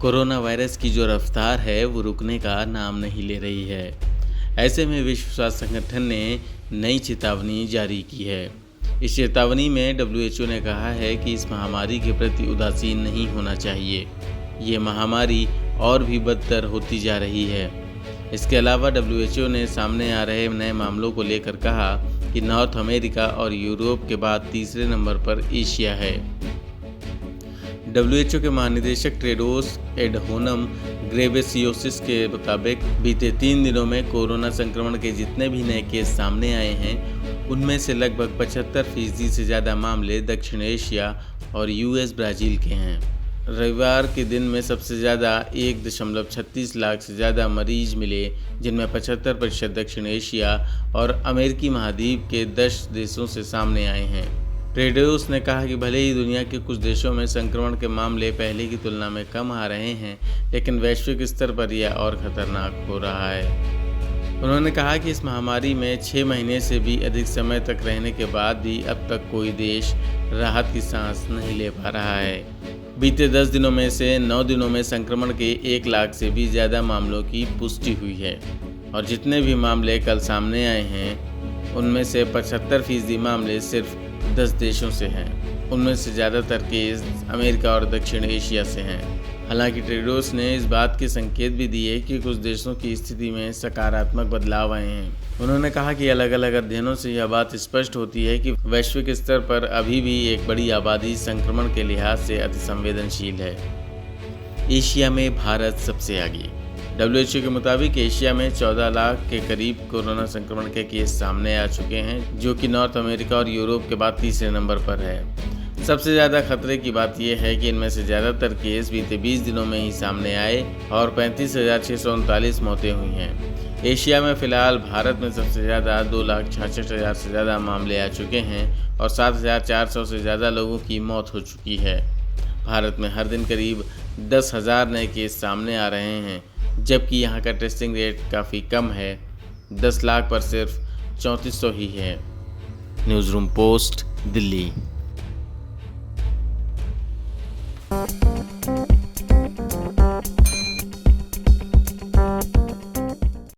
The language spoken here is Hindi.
कोरोना वायरस की जो रफ्तार है वो रुकने का नाम नहीं ले रही है। ऐसे में विश्व स्वास्थ्य संगठन ने नई चेतावनी जारी की है। इस चेतावनी में डब्ल्यूएचओ ने कहा है कि इस महामारी के प्रति उदासीन नहीं होना चाहिए। ये महामारी और भी बदतर होती जा रही है। इसके अलावा डब्ल्यूएचओ ने सामने आ रहे नए मामलों को लेकर कहा कि नॉर्थ अमेरिका और यूरोप के बाद तीसरे नंबर पर एशिया है। डब्ल्यूएचओ के महानिदेशक टेड्रोस एडहोनम घेब्रेयेसस के मुताबिक बीते 3 दिनों में कोरोना संक्रमण के जितने भी नए केस सामने आए हैं, उनमें से लगभग 75% से ज़्यादा मामले दक्षिण एशिया और यूएस ब्राज़ील के हैं। रविवार के दिन में सबसे ज़्यादा 1.36 लाख से ज़्यादा मरीज मिले, जिनमें 75% दक्षिण एशिया और अमेरिकी महाद्वीप के 10 देशों से सामने आए हैं। टेड्रोस ने कहा कि भले ही दुनिया के कुछ देशों में संक्रमण के मामले पहले की तुलना में कम आ रहे हैं, लेकिन वैश्विक स्तर पर यह और खतरनाक हो रहा है। उन्होंने कहा कि इस महामारी में 6 महीने से भी अधिक समय तक रहने के बाद भी अब तक कोई देश राहत की सांस नहीं ले पा रहा है। बीते 10 दिनों में से 9 दिनों में संक्रमण के 1 लाख से भी ज़्यादा मामलों की पुष्टि हुई है और जितने भी मामले कल सामने आए हैं, उनमें से 75% मामले सिर्फ 10 देशों से हैं। उनमें से ज़्यादातर केस अमेरिका और दक्षिण एशिया से हैं। हालांकि टेड्रोस ने इस बात के संकेत भी दिए कि कुछ देशों की स्थिति में सकारात्मक बदलाव आए हैं। उन्होंने कहा कि अलग अलग अध्ययनों से यह बात स्पष्ट होती है कि वैश्विक स्तर पर अभी भी एक बड़ी आबादी संक्रमण के लिहाज से अतिसंवेदनशील है। एशिया में भारत सबसे आगे। डब्ल्यूएचओ के मुताबिक एशिया में 14 लाख के करीब कोरोना संक्रमण के केस सामने आ चुके हैं, जो कि नॉर्थ अमेरिका और यूरोप के बाद तीसरे नंबर पर है। सबसे ज़्यादा खतरे की बात यह है कि इनमें से ज़्यादातर केस बीते 20 दिनों में ही सामने आए और 35,639 मौतें हुई हैं। एशिया में फ़िलहाल भारत में सबसे ज़्यादा 2,66,000 से ज़्यादा मामले आ चुके हैं और 7,400 से ज़्यादा लोगों की मौत हो चुकी है। भारत में हर दिन करीब 10,000 नए केस सामने आ रहे हैं, जबकि यहाँ का टेस्टिंग रेट काफ़ी कम है। 10 लाख पर सिर्फ 3400 ही है। News room post, Delhi.